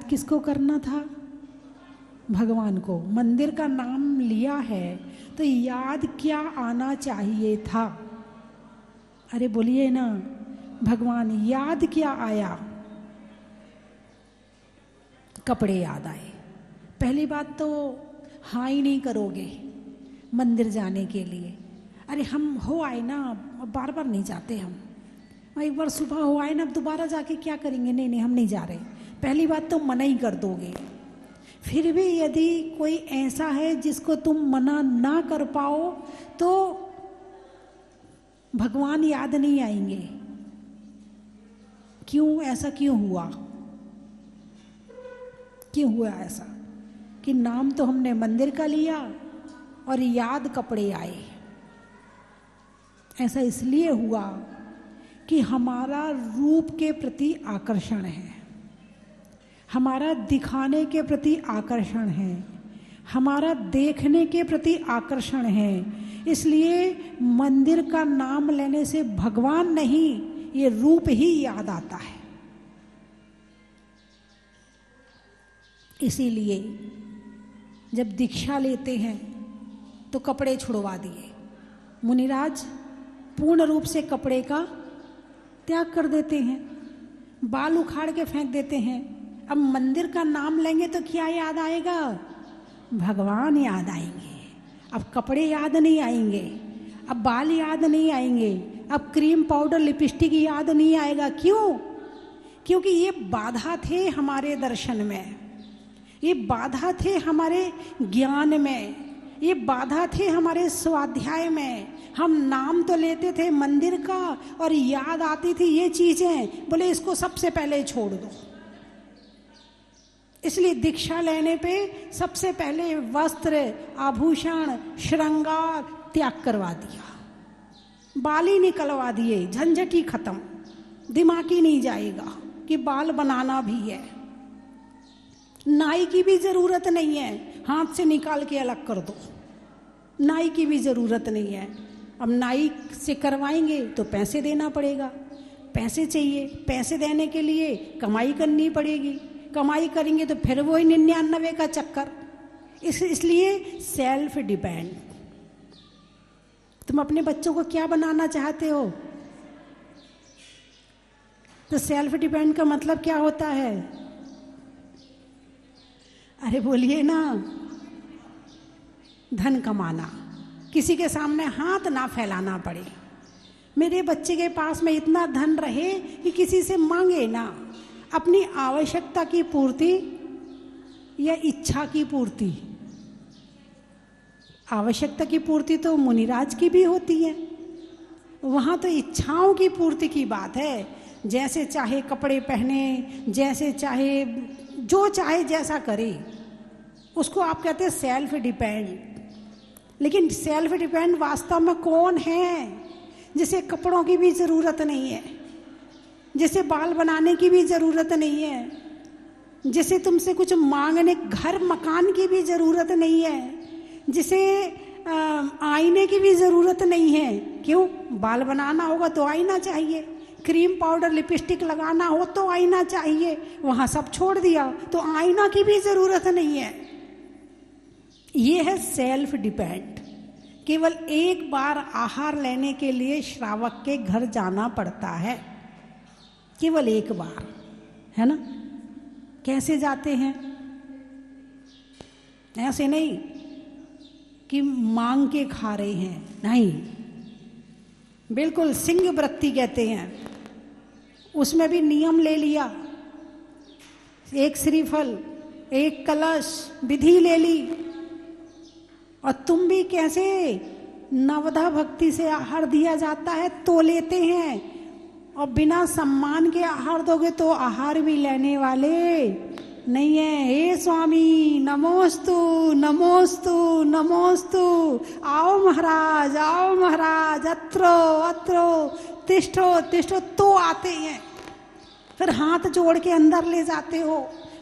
किसको करना था? भगवान को। मंदिर का नाम लिया है तो याद क्या आना चाहिए था? अरे बोलिए ना भगवान, याद क्या आया? कपड़े याद आए। पहली बात तो हाँ ही नहीं करोगे मंदिर जाने के लिए। अरे हम हो आए ना, बार बार नहीं जाते हम, एक बार सुबह हो आए ना, अब दोबारा जाके क्या करेंगे? नहीं नहीं हम नहीं जा रहे। पहली बात तो मना ही कर दोगे। फिर भी यदि कोई ऐसा है जिसको तुम मना ना कर पाओ तो भगवान याद नहीं आएंगे। क्यों? ऐसा क्यों हुआ? क्यों हुआ ऐसा कि नाम तो हमने मंदिर का लिया और याद कपड़े आए? ऐसा इसलिए हुआ कि हमारा रूप के प्रति आकर्षण है, हमारा दिखाने के प्रति आकर्षण है, हमारा देखने के प्रति आकर्षण है। इसलिए मंदिर का नाम लेने से भगवान नहीं, ये रूप ही याद आता है। इसीलिए जब दीक्षा लेते हैं तो कपड़े छुड़वा दिए। मुनिराज पूर्ण रूप से कपड़े का त्याग कर देते हैं, बाल उखाड़ के फेंक देते हैं। अब मंदिर का नाम लेंगे तो क्या याद आएगा? भगवान याद आएंगे। अब कपड़े याद नहीं आएंगे, अब बाल याद नहीं आएंगे, अब क्रीम पाउडर लिपस्टिक याद नहीं आएगा। क्यों? क्योंकि ये बाधा थे हमारे दर्शन में, ये बाधा थे हमारे ज्ञान में, ये बाधा थे हमारे स्वाध्याय में। हम नाम तो लेते थे मंदिर का और याद आती थी ये चीजें, बोले इसको सबसे पहले छोड़ दो। इसलिए दीक्षा लेने पे सबसे पहले वस्त्र, आभूषण, श्रृंगार त्याग करवा दिया, बाल ही निकलवा दिए, झंझट ही खत्म। दिमाग ही नहीं जाएगा कि बाल बनाना भी है। नाई की भी जरूरत नहीं है, हाथ से निकाल के अलग कर दो। नाई की भी जरूरत नहीं है। अब नाई से करवाएंगे तो पैसे देना पड़ेगा, पैसे चाहिए, पैसे देने के लिए कमाई करनी पड़ेगी, कमाई करेंगे तो फिर वही 99 का चक्कर। इसलिए सेल्फ डिपेंड। तुम अपने बच्चों को क्या बनाना चाहते हो? तो सेल्फ डिपेंड का मतलब क्या होता है? अरे बोलिए ना, धन कमाना, किसी के सामने हाथ ना फैलाना पड़े। मेरे बच्चे के पास में इतना धन रहे कि किसी से मांगे ना, अपनी आवश्यकता की पूर्ति या इच्छा की पूर्ति। आवश्यकता की पूर्ति तो मुनिराज की भी होती है, वहाँ तो इच्छाओं की पूर्ति की बात है। जैसे चाहे कपड़े पहने, जैसे चाहे जो चाहे जैसा करे, उसको आप कहते हैं सेल्फ डिपेंड। लेकिन सेल्फ डिपेंड वास्तव में कौन है? जिसे कपड़ों की भी ज़रूरत नहीं है, जिसे बाल बनाने की भी ज़रूरत नहीं है, जिसे तुमसे कुछ मांगने, घर मकान की भी ज़रूरत नहीं है, जिसे आईने की भी ज़रूरत नहीं है। क्यों? बाल बनाना होगा तो आईना चाहिए, क्रीम पाउडर लिपस्टिक लगाना हो तो आईना चाहिए, वहाँ सब छोड़ दिया तो आईना की भी ज़रूरत नहीं है। ये है सेल्फ डिपेंड। केवल एक बार आहार लेने के लिए श्रावक के घर जाना पड़ता है, केवल एक बार, है ना? कैसे जाते हैं? ऐसे नहीं कि मांग के खा रहे हैं, नहीं, बिल्कुल सिंह वृत्ति कहते हैं। उसमें भी नियम ले लिया, एक श्रीफल, एक कलश, विधि ले ली। और तुम भी कैसे नवधा भक्ति से आहार दिया जाता है तो लेते हैं, और बिना सम्मान के आहार दोगे तो आहार भी लेने वाले नहीं है। हे स्वामी नमोस्तु नमोस्तु नमोस्तु, आओ महाराज, आओ महाराज, अत्रो अत्रो, तिष्ठो तिष्ठो, तो आते हैं। फिर हाथ जोड़ के अंदर ले जाते हो,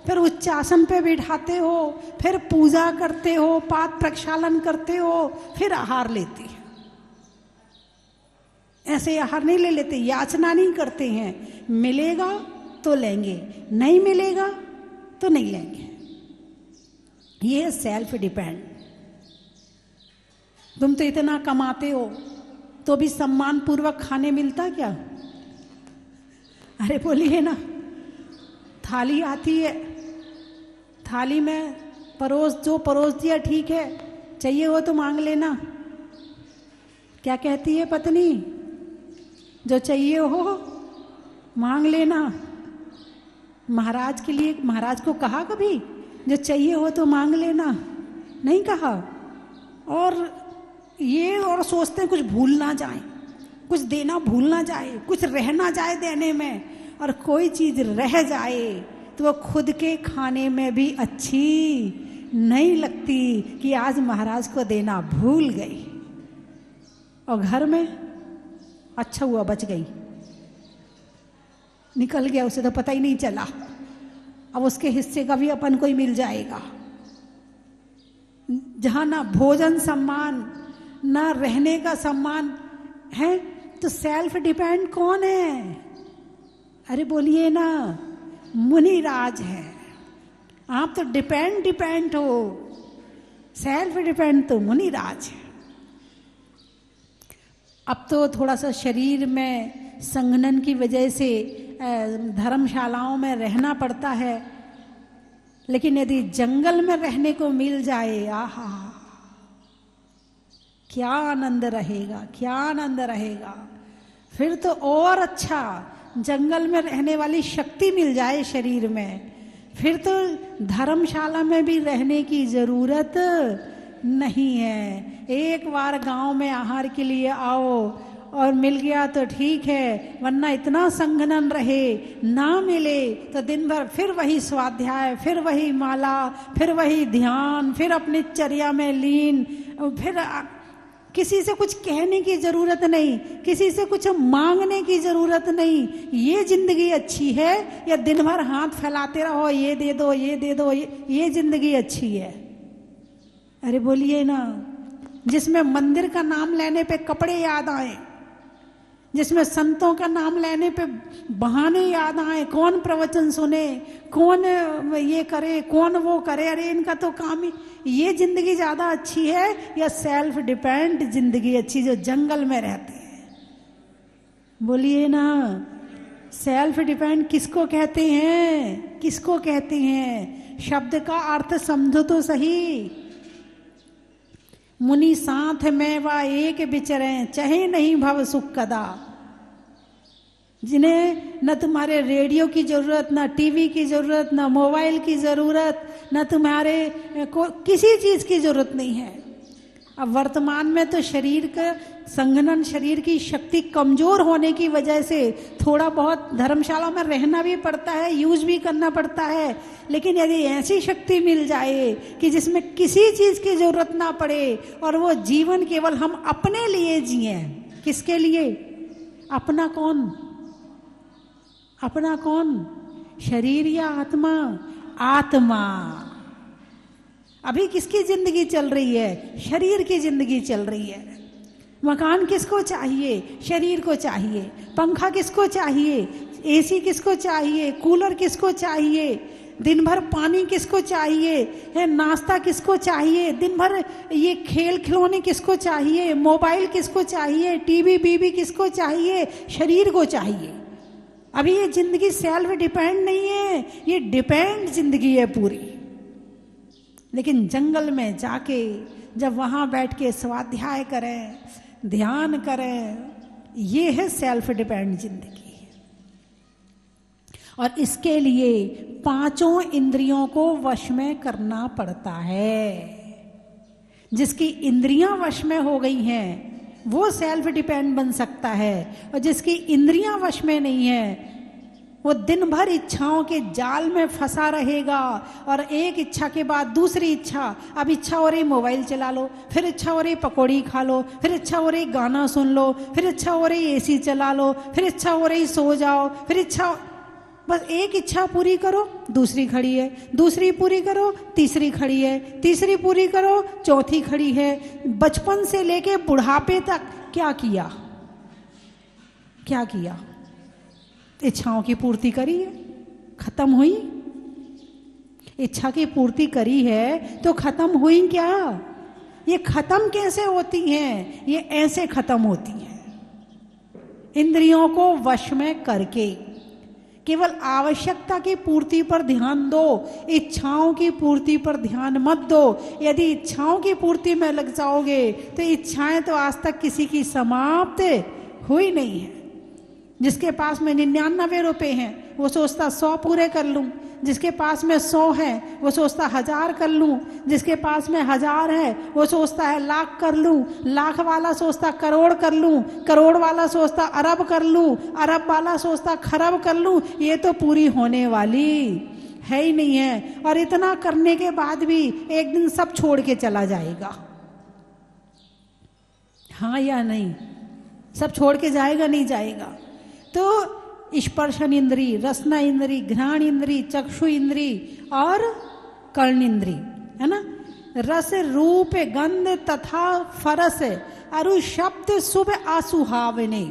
फिर उच्चासन पे बिठाते हो, फिर पूजा करते हो, पाद प्रक्षालन करते हो, फिर आहार लेते हैं। ऐसे आहार नहीं ले लेते, याचना नहीं करते हैं। मिलेगा तो लेंगे, नहीं मिलेगा तो नहीं लेंगे। ये है सेल्फ डिपेंड। तुम तो इतना कमाते हो तो भी सम्मान पूर्वक खाने मिलता क्या? अरे बोलिए ना, थाली आती है, थाली में जो परोस दिया ठीक है, चाहिए हो तो मांग लेना। क्या कहती है पत्नी? जो चाहिए हो मांग लेना। महाराज के लिए, महाराज को कहा कभी जो चाहिए हो तो मांग लेना? नहीं कहा। और ये और सोचते हैं कुछ भूल ना जाए, कुछ देना भूल ना जाए, कुछ रह ना जाए देने में। और कोई चीज रह जाए तो वो खुद के खाने में भी अच्छी नहीं लगती कि आज महाराज को देना भूल गई। और घर में अच्छा हुआ बच गई, निकल गया, उसे तो पता ही नहीं चला। अब उसके हिस्से का भी अपन को ही मिल जाएगा। जहां ना भोजन सम्मान, ना रहने का सम्मान है, तो सेल्फ डिपेंड कौन है? अरे बोलिए ना, मुनिराज है। आप तो डिपेंड हो, सेल्फ डिपेंड तो मुनिराज है। अब तो थोड़ा सा शरीर में संघनन की वजह से धर्मशालाओं में रहना पड़ता है, लेकिन यदि जंगल में रहने को मिल जाए, आहा क्या आनंद रहेगा, क्या आनंद रहेगा। फिर तो और अच्छा, जंगल में रहने वाली शक्ति मिल जाए शरीर में, फिर तो धर्मशाला में भी रहने की जरूरत नहीं है। एक बार गांव में आहार के लिए आओ और मिल गया तो ठीक है, वरना इतना संघनन रहे, ना मिले तो दिन भर फिर वही स्वाध्याय, फिर वही माला, फिर वही ध्यान, फिर अपनी चर्या में लीन। फिर किसी से कुछ कहने की जरूरत नहीं, किसी से कुछ मांगने की जरूरत नहीं। ये जिंदगी अच्छी है या दिन भर हाथ फैलाते रहो, ये दे दो, ये दे दो, ये जिंदगी अच्छी है? अरे बोलिए ना, जिसमें मंदिर का नाम लेने पे कपड़े याद आए, जिसमें संतों का नाम लेने पे बहाने याद आए, कौन प्रवचन सुने, कौन ये करे, कौन वो करे, अरे इनका तो काम ही, ये जिंदगी ज्यादा अच्छी है या सेल्फ डिपेंड जिंदगी अच्छी जो जंगल में रहते हैं? बोलिए ना, सेल्फ डिपेंड किसको कहते हैं? किसको कहते हैं? शब्द का अर्थ समझो तो सही। मुनि साथ में वा एक विचरें, चाहे नहीं भव सुख कदा। जिन्हें न तुम्हारे रेडियो की जरूरत, न टीवी की जरूरत, न मोबाइल की जरूरत, न तुम्हारे किसी चीज की जरूरत नहीं है। अब वर्तमान में तो शरीर का संघनन, शरीर की शक्ति कमजोर होने की वजह से थोड़ा बहुत धर्मशाला में रहना भी पड़ता है, यूज भी करना पड़ता है। लेकिन यदि ऐसी शक्ति मिल जाए कि जिसमें किसी चीज की जरूरत ना पड़े और वो जीवन केवल हम अपने लिए जिए। किसके लिए? अपना कौन? अपना कौन? शरीर या आत्मा? आत्मा। अभी किसकी जिंदगी चल रही है? शरीर की जिंदगी चल रही है। मकान किसको चाहिए? शरीर को चाहिए। पंखा किसको चाहिए? एसी किसको चाहिए? कूलर किसको चाहिए? दिन भर पानी किसको चाहिए? है नाश्ता किसको चाहिए? दिन भर ये खेल खिलौने किसको चाहिए? मोबाइल किसको चाहिए? टीवी बीवी किसको चाहिए? शरीर को चाहिए। अभी ये जिंदगी सेल्फ डिपेंड नहीं है, ये डिपेंड जिंदगी है पूरी। लेकिन जंगल में जाके जब वहां बैठ के स्वाध्याय करें, ध्यान करें, ये है सेल्फ डिपेंड जिंदगी। और इसके लिए पांचों इंद्रियों को वश में करना पड़ता है। जिसकी इंद्रियां वश में हो गई हैं वो सेल्फ डिपेंड बन सकता है, और जिसकी इंद्रियां वश में नहीं है वो दिन भर इच्छाओं के जाल में फंसा रहेगा। और एक इच्छा के बाद दूसरी इच्छा, अब इच्छा हो रही मोबाइल चला लो, फिर इच्छा हो रही पकौड़ी खा लो, फिर इच्छा हो रही गाना सुन लो, फिर इच्छा हो रही एसी चला लो, फिर इच्छा हो रही सो जाओ, फिर इच्छा, बस एक इच्छा पूरी करो दूसरी खड़ी है, दूसरी पूरी करो तीसरी खड़ी है, तीसरी पूरी करो चौथी खड़ी है। बचपन से लेके बुढ़ापे तक क्या किया? क्या किया? इच्छाओं की पूर्ति करी है, खत्म हुई? इच्छा की पूर्ति करी है तो खत्म हुई क्या? ये खत्म कैसे होती हैं? ये ऐसे खत्म होती हैं, इंद्रियों को वश में करके। केवल आवश्यकता की पूर्ति पर ध्यान दो, इच्छाओं की पूर्ति पर ध्यान मत दो। यदि इच्छाओं की पूर्ति में लग जाओगे तो इच्छाएं तो आज तक किसी की समाप्त हुई नहीं है। जिसके पास में 99 रुपए हैं वो सोचता 100 पूरे कर लूं, जिसके पास में 100 है वो सोचता 1000 कर लूं, जिसके पास में 1000 है वो सोचता है लाख कर लूं, लाख वाला सोचता करोड़ कर लूं, करोड़ वाला सोचता अरब कर लूं, अरब वाला सोचता खरब कर लूं। ये तो पूरी होने वाली है ही नहीं है। और इतना करने के बाद भी एक दिन सब छोड़ के चला जाएगा, हाँ या नहीं? सब छोड़ के जाएगा, नहीं जाएगा? तो स्पर्शन इंद्री, रसना इंद्री, घ्राण इंद्री, चक्षु इंद्री और कर्ण इंद्री, है ना? रस रूप गंध तथा फरस अरु शब्द शुभ आसुहावने।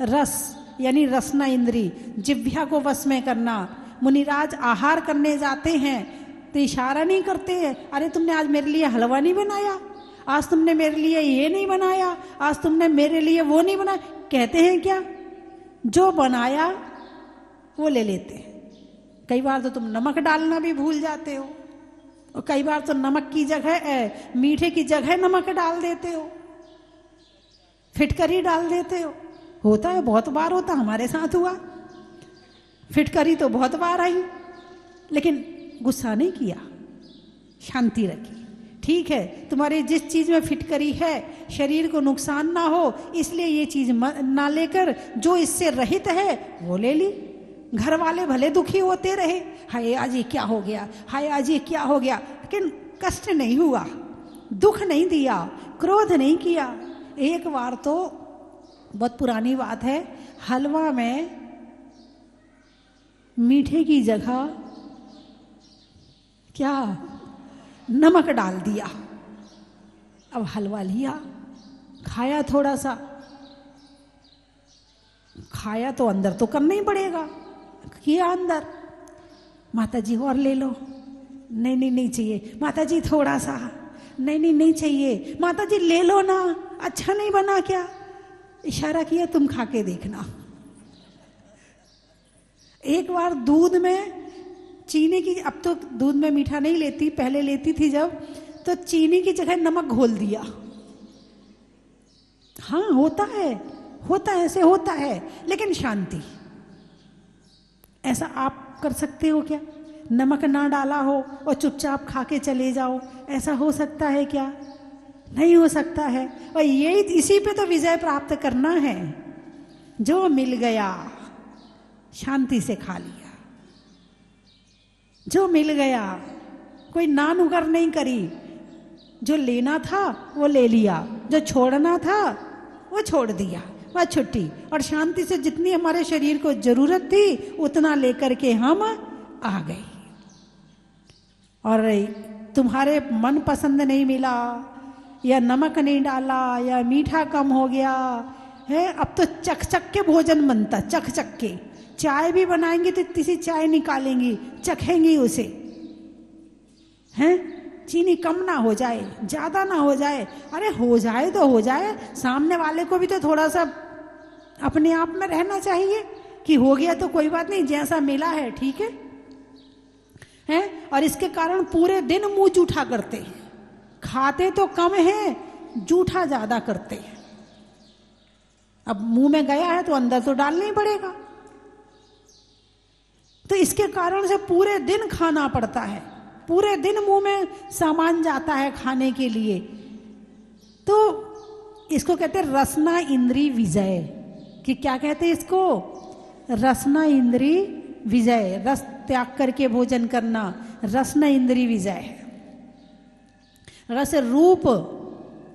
रस यानी रसना इंद्री, जिह्वा को वश में करना। मुनिराज आहार करने जाते हैं तो इशारा नहीं करते हैं, अरे तुमने आज मेरे लिए हलवा नहीं बनाया, आज तुमने मेरे लिए ये नहीं बनाया, आज तुमने मेरे लिए वो नहीं बनाया। कहते हैं क्या? जो बनाया वो ले लेते हैं। कई बार तो तुम नमक डालना भी भूल जाते हो, और कई बार तो नमक की जगह मीठे की जगह नमक डाल देते हो, फिटकरी डाल देते हो। होता है, बहुत बार होता, हमारे साथ हुआ। फिटकरी तो बहुत बार आई, लेकिन गुस्सा नहीं किया, शांति रखी। ठीक है, तुम्हारी जिस चीज में फिटकरी है शरीर को नुकसान ना हो इसलिए ये चीज ना लेकर जो इससे रहित है वो ले ली। घर वाले भले दुखी होते रहे, हाय आज ये क्या हो गया, हाय आज ये क्या हो गया, लेकिन कष्ट नहीं हुआ, दुख नहीं दिया, क्रोध नहीं किया। एक बार तो बहुत पुरानी बात है, हलवा में मीठे की जगह क्या नमक डाल दिया। अब हलवा लिया, खाया, थोड़ा सा खाया तो अंदर तो करना ही पड़ेगा, किया अंदर। माता जी और ले लो, नहीं नहीं नहीं चाहिए माता जी, थोड़ा सा, नहीं नहीं नहीं चाहिए माता जी, ले लो ना, अच्छा नहीं बना क्या? इशारा किया तुम खा के देखना। एक बार दूध में चीनी की, अब तो दूध में मीठा नहीं लेती, पहले लेती थी जब, तो चीनी की जगह नमक घोल दिया। हाँ होता है, होता है, ऐसे होता है, लेकिन शांति। ऐसा आप कर सकते हो क्या? नमक ना डाला हो और चुपचाप खा के चले जाओ, ऐसा हो सकता है क्या? नहीं हो सकता है। और यही, इसी पे तो विजय प्राप्त करना है। जो मिल गया शांति से खा लिया, जो मिल गया, कोई ना नुकर नहीं करी। जो लेना था वो ले लिया, जो छोड़ना था वो छोड़ दिया, वह छुट्टी। और शांति से जितनी हमारे शरीर को जरूरत थी उतना लेकर के हम आ गए। और तुम्हारे मन पसंद नहीं मिला, या नमक नहीं डाला, या मीठा कम हो गया है, अब तो चख चख के भोजन बनता, चख चख के। चाय भी बनाएंगे तो इतनी सी चाय निकालेंगी, चखेंगी उसे, हैं? चीनी कम ना हो जाए, ज्यादा ना हो जाए, अरे हो जाए तो हो जाए, सामने वाले को भी तो थोड़ा सा अपने आप में रहना चाहिए कि हो गया तो कोई बात नहीं, जैसा मिला है ठीक है, हैं? और इसके कारण पूरे दिन मुंह जूठा करते हैं, खाते तो कम है, जूठा ज्यादा करते हैं। अब मुंह में गया है तो अंदर तो डालना ही पड़ेगा, तो इसके कारण से पूरे दिन खाना पड़ता है, पूरे दिन मुंह में सामान जाता है खाने के लिए। तो इसको कहते हैं रसना इंद्री विजय। कि क्या कहते हैं इसको? रसना इंद्री विजय, रस त्याग करके भोजन करना, रसना इंद्री विजय है। रस रूप,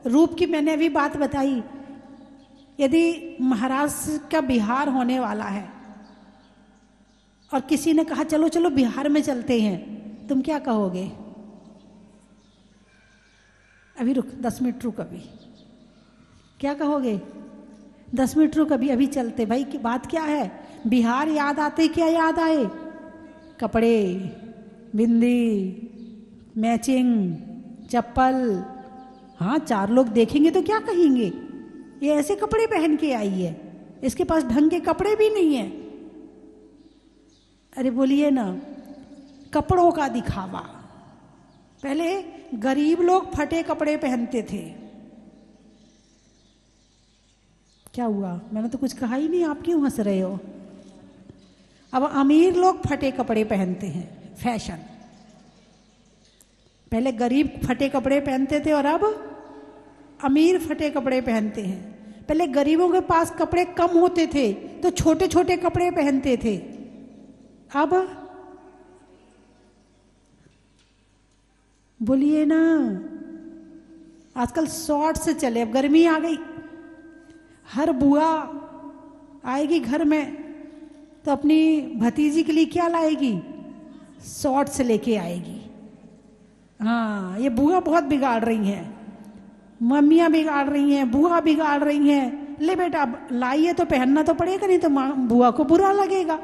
रूप की मैंने अभी बात बताई। यदि महाराष्ट्र का बिहार होने वाला है और किसी ने कहा चलो चलो बिहार में चलते हैं, तुम क्या कहोगे? अभी रुक, 10 मिनट रुक, अभी क्या कहोगे? 10 मिनट रुक, अभी चलते। भाई की बात क्या है? बिहार याद आते क्या याद आए? कपड़े, बिंदी, मैचिंग, चप्पल। हाँ, 4 लोग देखेंगे तो क्या कहेंगे, ये ऐसे कपड़े पहन के आई है, इसके पास ढंग के कपड़े भी नहीं है। अरे बोलिए ना, कपड़ों का दिखावा। पहले गरीब लोग फटे कपड़े पहनते थे। क्या हुआ, मैंने तो कुछ कहा ही नहीं, आप क्यों हंस रहे हो? अब अमीर लोग फटे कपड़े पहनते हैं, फैशन। पहले गरीब फटे कपड़े पहनते थे और अब अमीर फटे कपड़े पहनते हैं। पहले गरीबों के पास कपड़े कम होते थे तो छोटे छोटे कपड़े पहनते थे, अब बोलिए ना, आजकल शॉर्ट से चले। अब गर्मी आ गई, हर बुआ आएगी घर में तो अपनी भतीजी के लिए क्या लाएगी, शॉर्ट्स लेके आएगी। हाँ, ये बुआ बहुत बिगाड़ रही हैं, मम्मियाँ बिगाड़ रही हैं, बुआ बिगाड़ रही हैं। ले बेटा, अब लाइए तो पहनना तो पड़ेगा, नहीं तो बुआ को बुरा लगेगा।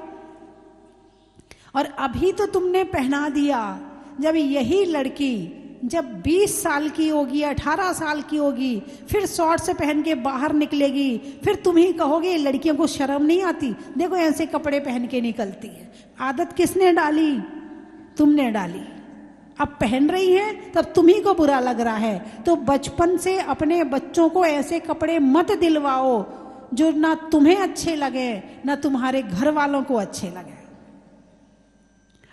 और अभी तो तुमने पहना दिया, जब यही लड़की जब 20 साल की होगी, 18 साल की होगी, फिर शॉर्ट से पहन के बाहर निकलेगी, फिर तुम ही कहोगे लड़कियों को शर्म नहीं आती, देखो ऐसे कपड़े पहन के निकलती है। आदत किसने डाली? तुमने डाली। अब पहन रही हैं तब तुम्ही को बुरा लग रहा है। तो बचपन से अपने बच्चों को ऐसे कपड़े मत दिलवाओ जो ना तुम्हें अच्छे लगे, ना तुम्हारे घर वालों को अच्छे लगे,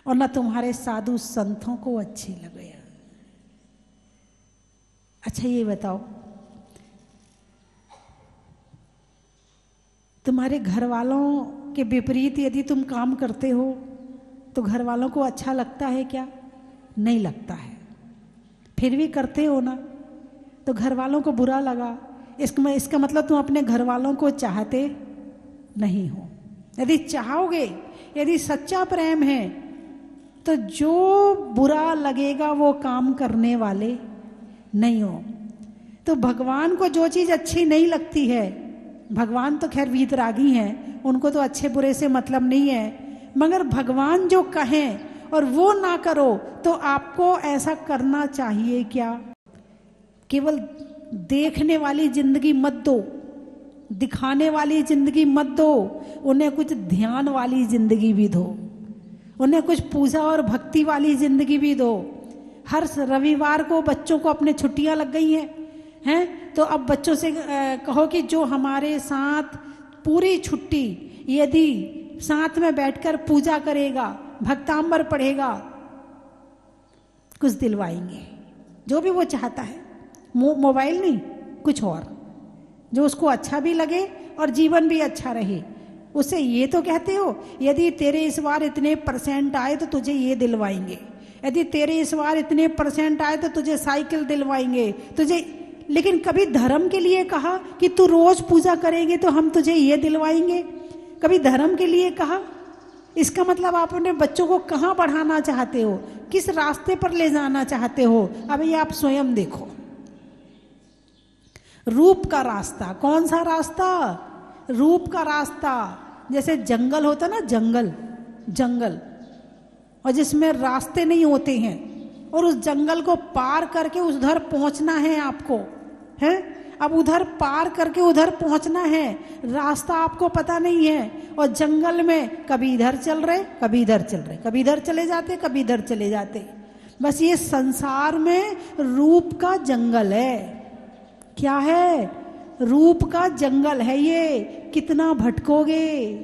और ना तुम्हारे साधु संतों को अच्छे लगे। अच्छा ये बताओ, तुम्हारे घर वालों के विपरीत यदि तुम काम करते हो तो घर वालों को अच्छा लगता है क्या? नहीं लगता है। फिर भी करते हो ना, तो घर वालों को बुरा लगा, इसका मतलब तुम अपने घर वालों को चाहते नहीं हो। यदि चाहोगे, यदि सच्चा प्रेम है, तो जो बुरा लगेगा वो काम करने वाले नहीं हो। तो भगवान को जो चीज़ अच्छी नहीं लगती है, भगवान तो खैर वीतरागी हैं, उनको तो अच्छे बुरे से मतलब नहीं है, मगर भगवान जो कहें और वो ना करो तो आपको ऐसा करना चाहिए क्या? केवल देखने वाली जिंदगी मत दो, दिखाने वाली जिंदगी मत दो, उन्हें कुछ ध्यान वाली जिंदगी भी दो, उन्हें कुछ पूजा और भक्ति वाली जिंदगी भी दो। हर रविवार को बच्चों को अपने छुट्टियां लग गई हैं, तो अब बच्चों से कहो कि जो हमारे साथ पूरी छुट्टी यदि साथ में बैठकर पूजा करेगा, भक्तांबर पढ़ेगा, कुछ दिलवाएंगे, जो भी वो चाहता है। मोबाइल नहीं, कुछ और जो उसको अच्छा भी लगे और जीवन भी अच्छा रहे। उससे ये तो कहते हो यदि तेरे इस बार इतने % आए तो तुझे ये दिलवाएंगे, यदि तेरे इस बार इतने % आए तो तुझे साइकिल दिलवाएंगे, तुझे। लेकिन कभी धर्म के लिए कहा कि तू रोज पूजा करेंगे तो हम तुझे ये दिलवाएंगे? कभी धर्म के लिए कहा? इसका मतलब आप अपने बच्चों को कहाँ बढ़ाना चाहते हो, किस रास्ते पर ले जाना चाहते हो? अब ये आप स्वयं देखो। रूप का रास्ता, कौन सा रास्ता? रूप का रास्ता। जैसे जंगल होता ना, जंगल, और जिसमें रास्ते नहीं होते हैं, और उस जंगल को पार करके उधर पहुंचना है आपको, है? अब उधर पार करके उधर पहुंचना है, रास्ता आपको पता नहीं है, और जंगल में कभी इधर चल रहे, कभी इधर चल रहे, कभी इधर चले जाते, कभी इधर चले जाते। बस ये संसार में रूप का जंगल है। क्या है? रूप का जंगल है ये। कितना भटकोगे,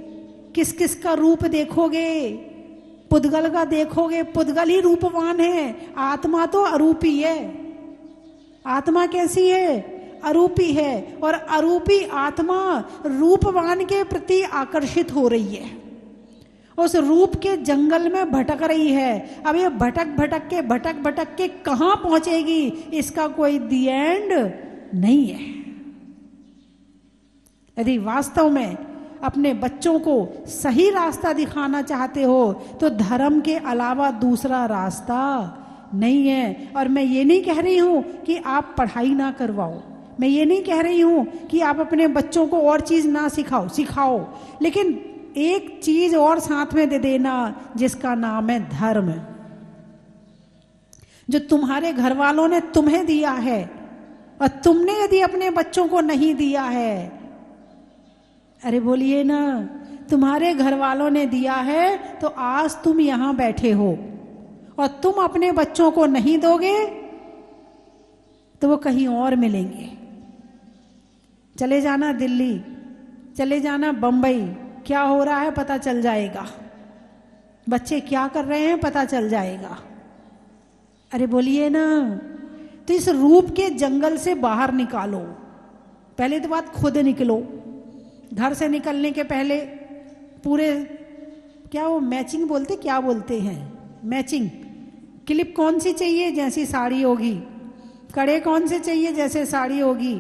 किस किस का रूप देखोगे? पुद्गल का देखोगे, पुद्गल ही रूपवान है, आत्मा तो अरूपी है। आत्मा कैसी है? अरूपी है, और अरूपी आत्मा रूपवान के प्रति आकर्षित हो रही है, उस रूप के जंगल में भटक रही है। अब ये भटक के कहाँ पहुंचेगी, इसका कोई दी एंड नहीं है। यदि वास्तव में अपने बच्चों को सही रास्ता दिखाना चाहते हो तो धर्म के अलावा दूसरा रास्ता नहीं है। और मैं ये नहीं कह रही हूं कि आप पढ़ाई ना करवाओ, मैं ये नहीं कह रही हूं कि आप अपने बच्चों को और चीज ना सिखाओ, लेकिन एक चीज और साथ में दे देना, जिसका नाम है धर्म। जो तुम्हारे घर वालों ने तुम्हें दिया है, और तुमने यदि अपने बच्चों को नहीं दिया है, अरे बोलिए ना, तुम्हारे घर वालों ने दिया है तो आज तुम यहां बैठे हो, और तुम अपने बच्चों को नहीं दोगे तो वो कहीं और मिलेंगे। चले जाना दिल्ली, चले जाना बंबई, क्या हो रहा है पता चल जाएगा, बच्चे क्या कर रहे हैं पता चल जाएगा। अरे बोलिए ना, तो इस रूप के जंगल से बाहर निकालो। पहले तो बात खुद निकलो। घर से निकलने के पहले पूरे, क्या वो मैचिंग बोलते, क्या बोलते हैं, मैचिंग, क्लिप कौन सी चाहिए जैसी साड़ी होगी, कड़े कौन से चाहिए जैसे साड़ी होगी,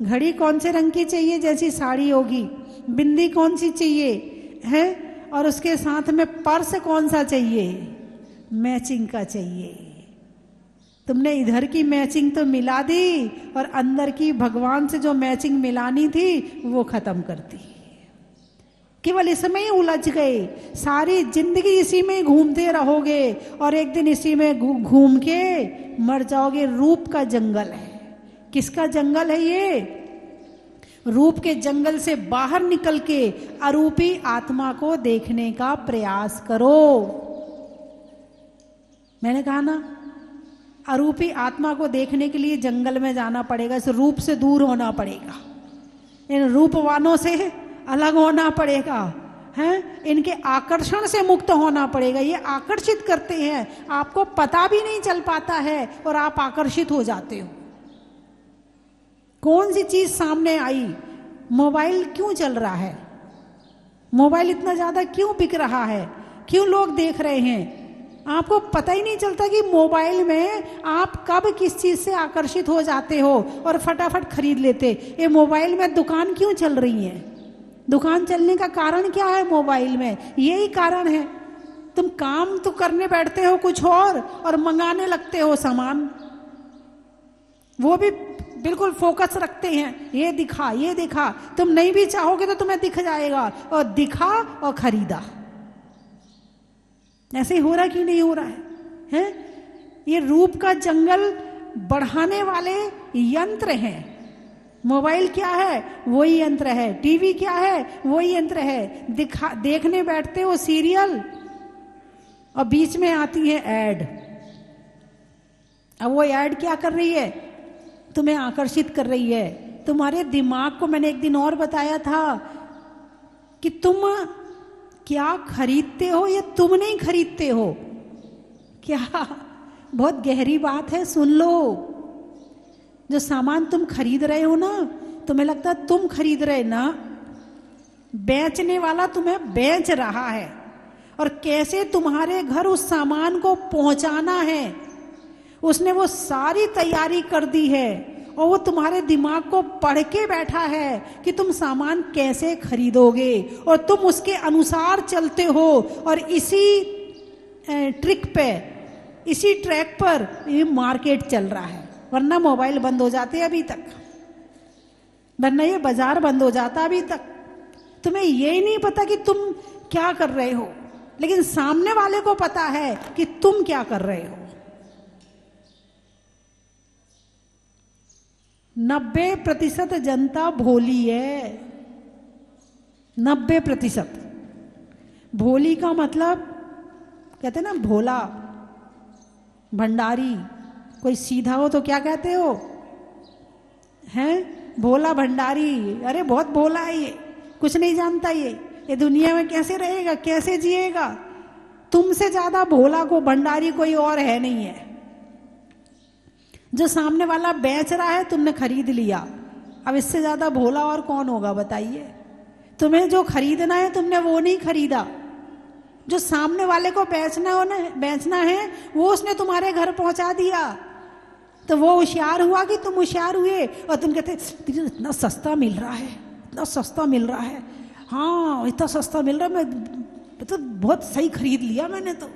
घड़ी कौन से रंग की चाहिए जैसी साड़ी होगी, बिंदी कौन सी चाहिए है, और उसके साथ में पर्स कौन सा चाहिए, मैचिंग का चाहिए। तुमने इधर की मैचिंग तो मिला दी और अंदर की भगवान से जो मैचिंग मिलानी थी वो खत्म कर दी। केवल इसमें ही उलझ गए, सारी जिंदगी इसी में घूमते रहोगे और एक दिन इसी में घूम के मर जाओगे। रूप का जंगल है। किसका जंगल है ये? रूप के जंगल से बाहर निकल के अरूपी आत्मा को देखने का प्रयास करो। मैंने कहा ना, अरूपी आत्मा को देखने के लिए जंगल में जाना पड़ेगा, इस रूप से दूर होना पड़ेगा, इन रूपवानों से अलग होना पड़ेगा, हैं, इनके आकर्षण से मुक्त होना पड़ेगा। ये आकर्षित करते हैं, आपको पता भी नहीं चल पाता है और आप आकर्षित हो जाते हो। कौन सी चीज सामने आई? मोबाइल क्यों चल रहा है? मोबाइल इतना ज्यादा क्यों बिक रहा है? क्यों लोग देख रहे हैं? आपको पता ही नहीं चलता कि मोबाइल में आप कब किस चीज से आकर्षित हो जाते हो और फटाफट खरीद लेते। ये मोबाइल में दुकान क्यों चल रही है? दुकान चलने का कारण क्या है? मोबाइल में यही कारण है। तुम काम तो करने बैठते हो कुछ और मंगाने लगते हो सामान, वो भी बिल्कुल फोकस रखते हैं, ये दिखा ये दिखा। तुम नहीं भी चाहोगे तो तुम्हें दिख जाएगा, और दिखा और खरीदा। ऐसे हो रहा कि नहीं हो रहा है? ये रूप का जंगल बढ़ाने वाले यंत्र हैं। मोबाइल क्या है? वही यंत्र है। टीवी क्या है? वही यंत्र है। देखने बैठते हो सीरियल और बीच में आती है ऐड। अब वो ऐड क्या कर रही है? तुम्हें आकर्षित कर रही है। तुम्हारे दिमाग को मैंने एक दिन और बताया था कि तुम क्या खरीदते हो या तुम नहीं खरीदते हो। क्या, बहुत गहरी बात है, सुन लो। जो सामान तुम खरीद रहे हो ना, तुम्हें लगता है तुम खरीद रहे ना, बेचने वाला तुम्हें बेच रहा है। और कैसे तुम्हारे घर उस सामान को पहुंचाना है, उसने वो सारी तैयारी कर दी है, और वो तुम्हारे दिमाग को पढ़ के बैठा है कि तुम सामान कैसे खरीदोगे, और तुम उसके अनुसार चलते हो। और इसी ट्रिक पे, इसी ट्रैक पर ये मार्केट चल रहा है। वरना मोबाइल बंद हो जाते अभी तक, वरना ये बाजार बंद हो जाता अभी तक। तुम्हें यही नहीं पता कि तुम क्या कर रहे हो, लेकिन सामने वाले को पता है कि तुम क्या कर रहे हो। 90% जनता भोली है। 90%। भोली का मतलब, कहते ना भोला, भंडारी। कोई सीधा हो तो क्या कहते हो? हैं, भोला भंडारी। अरे बहुत भोला है ये, कुछ नहीं जानता ये दुनिया में कैसे रहेगा, कैसे जिएगा। तुमसे ज्यादा भोला को भंडारी कोई और है नहीं है। जो सामने वाला बेच रहा है, तुमने खरीद लिया, अब इससे ज्यादा भोला और कौन होगा बताइए। तुम्हें जो खरीदना है तुमने वो नहीं खरीदा, जो सामने वाले को बेचना है वो उसने तुम्हारे घर पहुंचा दिया। तो वो होशियार हुआ कि तुम होशियार हुए, और तुम कहते इतना सस्ता मिल रहा है, इतना सस्ता मिल रहा है, हाँ इतना सस्ता मिल रहा है, मैं तो बहुत सही खरीद लिया मैंने तो।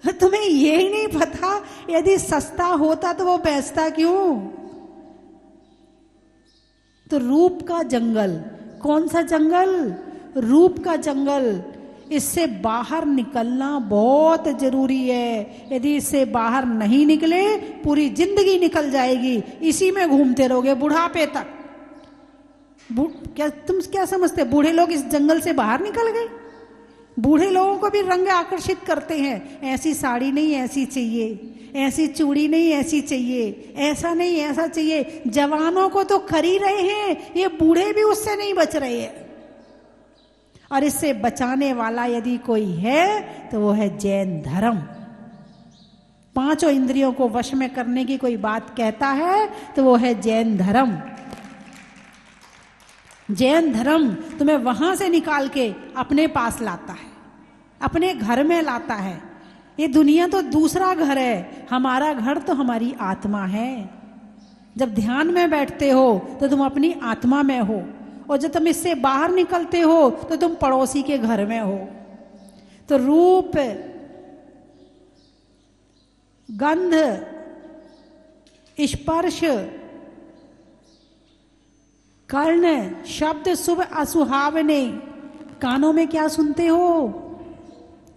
तुम्हें यही नहीं पता यदि सस्ता होता तो वो बेचता क्यों? तो रूप का जंगल, कौन सा जंगल? रूप का जंगल। इससे बाहर निकलना बहुत जरूरी है। यदि इससे बाहर नहीं निकले पूरी जिंदगी निकल जाएगी, इसी में घूमते रहोगे बुढ़ापे तक। क्या तुम क्या समझते, बूढ़े लोग इस जंगल से बाहर निकल गए? बूढ़े लोगों को भी रंग आकर्षित करते हैं, ऐसी साड़ी नहीं ऐसी चाहिए, ऐसी चूड़ी नहीं ऐसी चाहिए, ऐसा नहीं ऐसा चाहिए। जवानों को तो कर ही रहे हैं, ये बूढ़े भी उससे नहीं बच रहे हैं। और इससे बचाने वाला यदि कोई है तो वो है जैन धर्म। पांचों इंद्रियों को वश में करने की कोई बात कहता है तो वो है जैन धर्म। जैन धर्म तुम्हें वहां से निकाल के अपने पास लाता है, अपने घर में लाता है। ये दुनिया तो दूसरा घर है, हमारा घर तो हमारी आत्मा है। जब ध्यान में बैठते हो तो तुम अपनी आत्मा में हो, और जब तुम इससे बाहर निकलते हो तो तुम पड़ोसी के घर में हो। तो रूप, गंध, स्पर्श, कर्ण, शब्द शुभ असुहावने। कानों में क्या सुनते हो?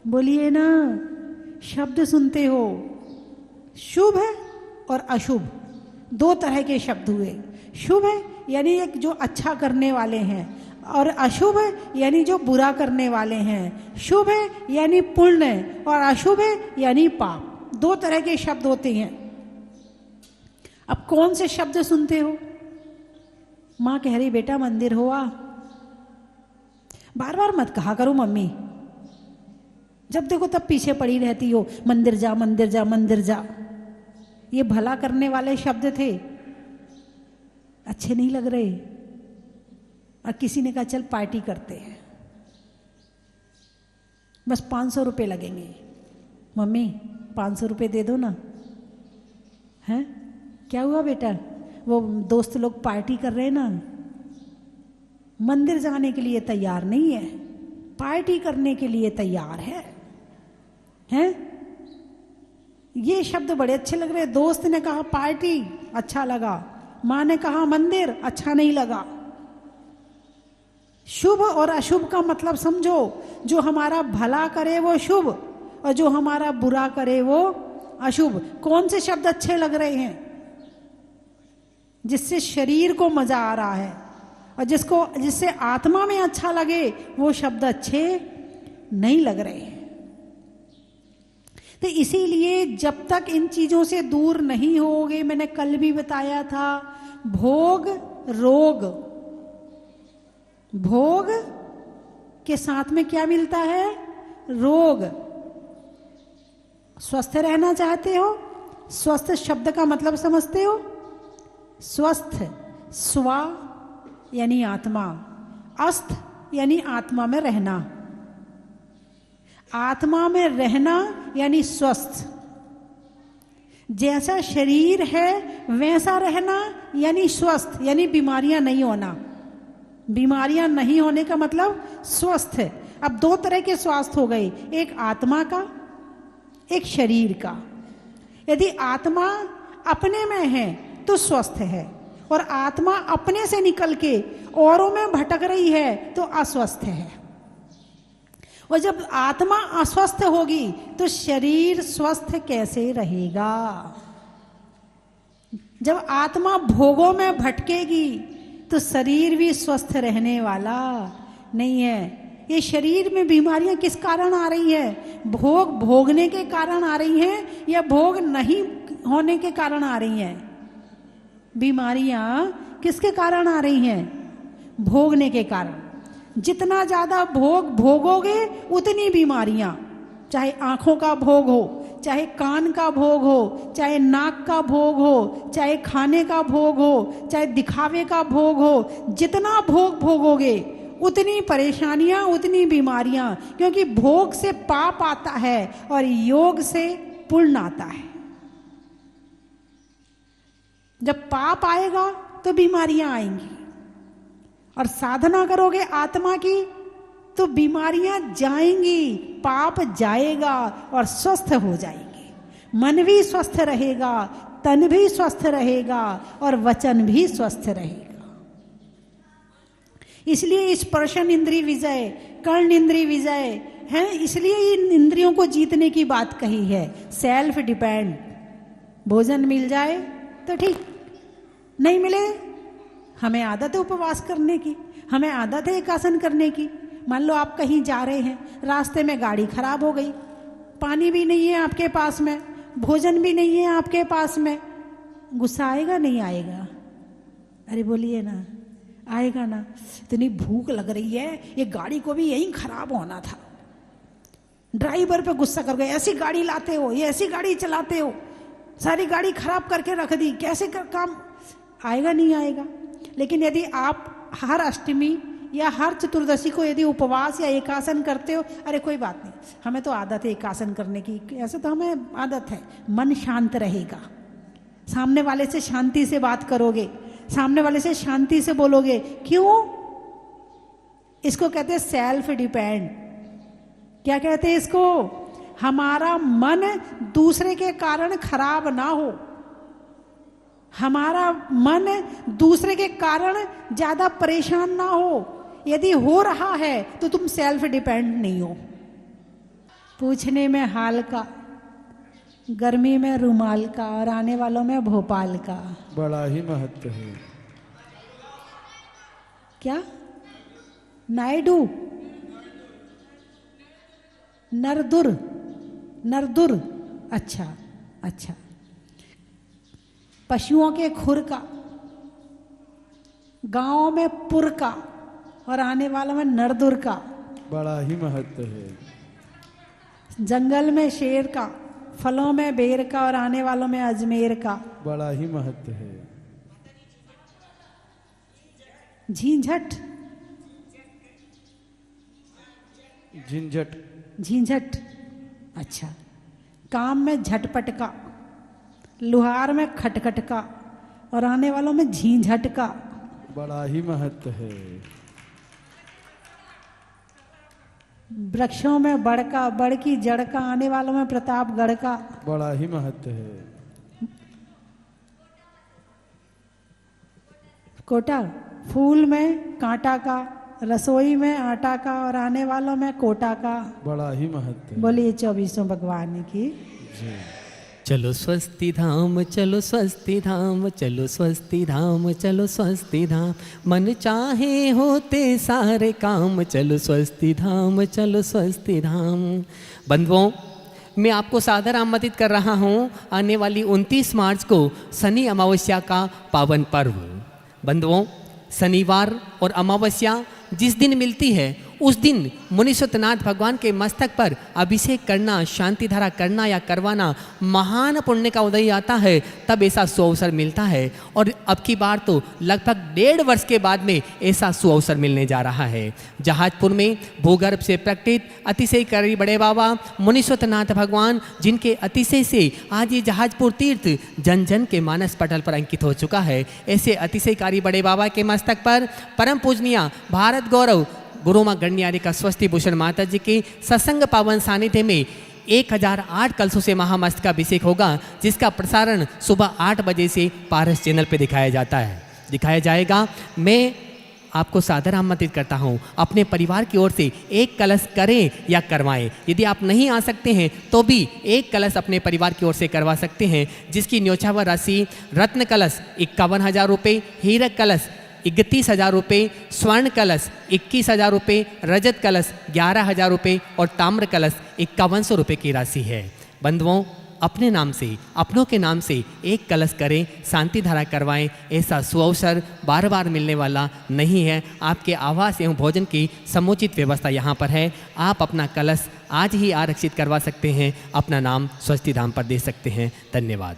बोलिए ना, शब्द सुनते हो। शुभ और अशुभ दो तरह के शब्द हुए। शुभ है यानी एक जो अच्छा करने वाले हैं, और अशुभ है यानी जो बुरा करने वाले हैं। शुभ है यानी पुण्य, और अशुभ है यानी पाप। दो तरह के शब्द होते हैं। अब कौन से शब्द सुनते हो? माँ कह रही बेटा मंदिर हो आ। बार बार मत कहा करो मम्मी, जब देखो तब पीछे पड़ी रहती हो, मंदिर जा मंदिर जा मंदिर जा। ये भला करने वाले शब्द थे, अच्छे नहीं लग रहे। और किसी ने कहा चल पार्टी करते हैं, बस 500 रुपये लगेंगे। मम्मी 500 रुपये दे दो ना। हैं क्या हुआ बेटा? वो दोस्त लोग पार्टी कर रहे हैं ना। मंदिर जाने के लिए तैयार नहीं है, पार्टी करने के लिए तैयार है। हैं? ये शब्द बड़े अच्छे लग रहे। दोस्त ने कहा पार्टी, अच्छा लगा। माँ ने कहा मंदिर, अच्छा नहीं लगा। शुभ और अशुभ का मतलब समझो। जो हमारा भला करे वो शुभ, और जो हमारा बुरा करे वो अशुभ। कौन से शब्द अच्छे लग रहे हैं? जिससे शरीर को मजा आ रहा है, और जिससे आत्मा में अच्छा लगे वो शब्द अच्छे नहीं लग रहे हैं। तो इसीलिए जब तक इन चीजों से दूर नहीं होगे, मैंने कल भी बताया था, भोग रोग, भोग के साथ में क्या मिलता है? रोग। स्वस्थ रहना चाहते हो? स्वस्थ शब्द का मतलब समझते हो? स्वस्थ, स्वा यानी आत्मा, अस्त यानी आत्मा में रहना। आत्मा में रहना यानी स्वस्थ। जैसा शरीर है वैसा रहना यानी स्वस्थ, यानी बीमारियां नहीं होना। बीमारियां नहीं होने का मतलब स्वस्थ है। अब दो तरह के स्वास्थ्य हो गए, एक आत्मा का, एक शरीर का। यदि आत्मा अपने में है तो स्वस्थ है, और आत्मा अपने से निकल के औरों में भटक रही है तो अस्वस्थ है। और जब आत्मा अस्वस्थ होगी तो शरीर स्वस्थ कैसे रहेगा? जब आत्मा भोगों में भटकेगी तो शरीर भी स्वस्थ रहने वाला नहीं है। ये शरीर में बीमारियां किस कारण आ रही है? भोग भोगने के कारण आ रही हैं, या भोग नहीं होने के कारण आ रही हैं? बीमारियां किसके कारण आ रही हैं? भोगने के कारण। जितना ज्यादा भोग भोगोगे उतनी बीमारियां, चाहे आंखों का भोग हो, चाहे कान का भोग हो, चाहे नाक का भोग हो, चाहे खाने का भोग हो, चाहे दिखावे का भोग हो। जितना भोग भोगोगे उतनी परेशानियां, उतनी बीमारियां। क्योंकि भोग से पाप आता है और योग से पुण्य आता है। जब पाप आएगा तो बीमारियां आएंगी, और साधना करोगे आत्मा की तो बीमारियां जाएंगी, पाप जाएगा और स्वस्थ हो जाएंगे। मन भी स्वस्थ रहेगा, तन भी स्वस्थ रहेगा, और वचन भी स्वस्थ रहेगा। इसलिए स्पर्शन इंद्रिय विजय, कर्ण इंद्रिय विजय है, इसलिए इन इंद्रियों को जीतने की बात कही है। Self depend. भोजन मिल जाए तो ठीक, नहीं मिले, हमें आदत है उपवास करने की, हमें आदत है एकासन करने की। मान लो आप कहीं जा रहे हैं, रास्ते में गाड़ी खराब हो गई, पानी भी नहीं है आपके पास में, भोजन भी नहीं है आपके पास में, गुस्सा आएगा नहीं आएगा? अरे बोलिए ना, आएगा ना। इतनी भूख लग रही है, ये गाड़ी को भी यहीं खराब होना था, ड्राइवर पे गुस्सा कर गए, ऐसी गाड़ी लाते हो, ये ऐसी गाड़ी चलाते हो, सारी गाड़ी खराब करके रख दी, कैसे कर काम आएगा नहीं आएगा? लेकिन यदि आप हर अष्टमी या हर चतुर्दशी को यदि उपवास या एकासन करते हो, अरे कोई बात नहीं, हमें तो आदत है एकासन करने की, ऐसे तो हमें आदत है, मन शांत रहेगा, सामने वाले से शांति से बात करोगे, सामने वाले से शांति से बोलोगे। क्यों? इसको कहते हैं सेल्फ डिपेंड। क्या कहते हैं इसको? हमारा मन दूसरे के कारण खराब ना हो, हमारा मन दूसरे के कारण ज्यादा परेशान ना हो। यदि हो रहा है तो तुम सेल्फ डिपेंड नहीं हो। पूछने में हाल का, गर्मी में रुमाल का, और आने वालों में भोपाल का बड़ा ही महत्व है। क्या? नायडू, नरदुर, नरदुर, अच्छा अच्छा। पशुओं के खुर का, गांवों में पुर का, और आने वालों में नरदुर का बड़ा ही महत्व है। जंगल में शेर का, फलों में बेर का, और आने वालों में अजमेर का बड़ा ही महत्व है। झींझट, झंझट, झींझट, अच्छा। काम में झटपट का, लुहार में खटखट का, और आने वालों में झींझट का बड़ा ही महत्व है। वृक्षों में बड़ का, बड़ की जड़ का, आने वालों में प्रतापगढ़ का बड़ा ही महत्व है। कोटा, फूल में कांटा का, रसोई में आटा का, और आने वालों में कोटा का बड़ा ही महत्व है। बोलिए 24 भगवान की। चलो स्वस्ति धाम, चलो स्वस्ति धाम, चलो स्वस्ति धाम, चलो स्वस्ति धाम, मन चाहे होते सारे काम, चलो स्वस्ति धाम, चलो स्वस्ति धाम। बंधुओं, मैं आपको सादर आमंत्रित कर रहा हूँ आने वाली 29 मार्च को शनि अमावस्या का पावन पर्व। बंधुओं, शनिवार और अमावस्या जिस दिन मिलती है उस दिन मुनीश्वरनाथ भगवान के मस्तक पर अभिषेक करना, शांति धारा करना या करवाना महान पुण्य का उदय आता है, तब ऐसा सुअवसर मिलता है। और अब की बार तो लगभग 1.5 वर्ष के बाद में ऐसा सुअवसर मिलने जा रहा है। जहाजपुर में भूगर्भ से प्रकटित अतिशय करी बड़े बाबा मुनीश्वरनाथ भगवान, जिनके अतिशय से आज ये जहाजपुर तीर्थ जन जन के मानस पटल पर अंकित हो चुका है, ऐसे अतिशयकारी बड़े बाबा के मस्तक पर परम पूजनीय भारत गौरव गुरु माँ गण्यारी का स्वस्ति भूषण माता जी के सत्संग पावन सानिध्य में 1008 कलशों से महामस्त का अभिषेक होगा, जिसका प्रसारण सुबह 8 बजे से पारस चैनल पर दिखाया जाएगा। मैं आपको सादर आमंत्रित करता हूं, अपने परिवार की ओर से एक कलश करें या करवाएं। यदि आप नहीं आ सकते हैं तो भी एक कलश अपने परिवार की ओर से करवा सकते हैं, जिसकी न्योछावर राशि रत्न कलश 51,000 रुपये, हीरक कलश 31,000 रुपये, स्वर्ण कलश 21,000 रुपये, रजत कलश 11,000 रुपये और ताम्र कलश 5100 रुपये की राशि है। बंधुओं, अपने नाम से, अपनों के नाम से एक कलश करें, शांति धारा करवाएं। ऐसा सुअवसर बार बार मिलने वाला नहीं है। आपके आवास एवं भोजन की समुचित व्यवस्था यहाँ पर है। आप अपना कलश आज ही आरक्षित करवा सकते हैं, अपना नाम स्वस्ति धाम पर दे सकते हैं। धन्यवाद।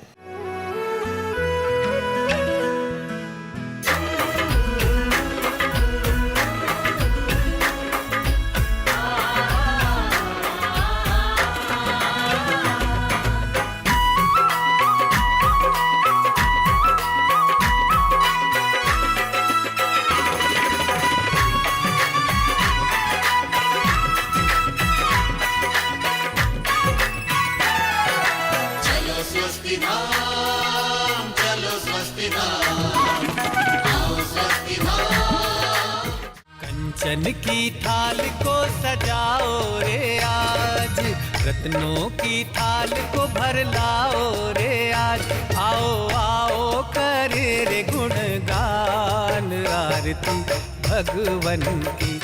स्वस्ति धाम। कंचन की थाल को सजाओ रे आज, रत्नों की थाल को भर लाओ रे आज। आओ आओ करे रे गुणगान आरती भगवन की,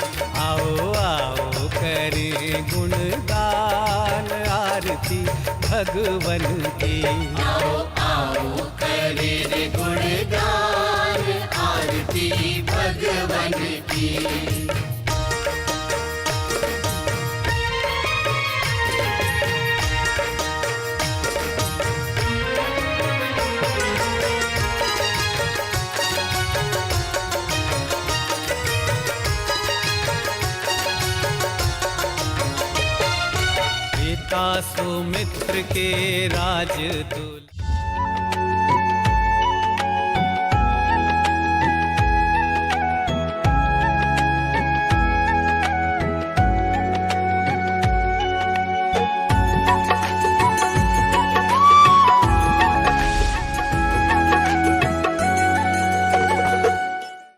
आओ आओ करे गुणगान आरती भगवन की। आओ आओ करे रे गुणगान आरती भगवन की। पिता सुमित्र के राज तुल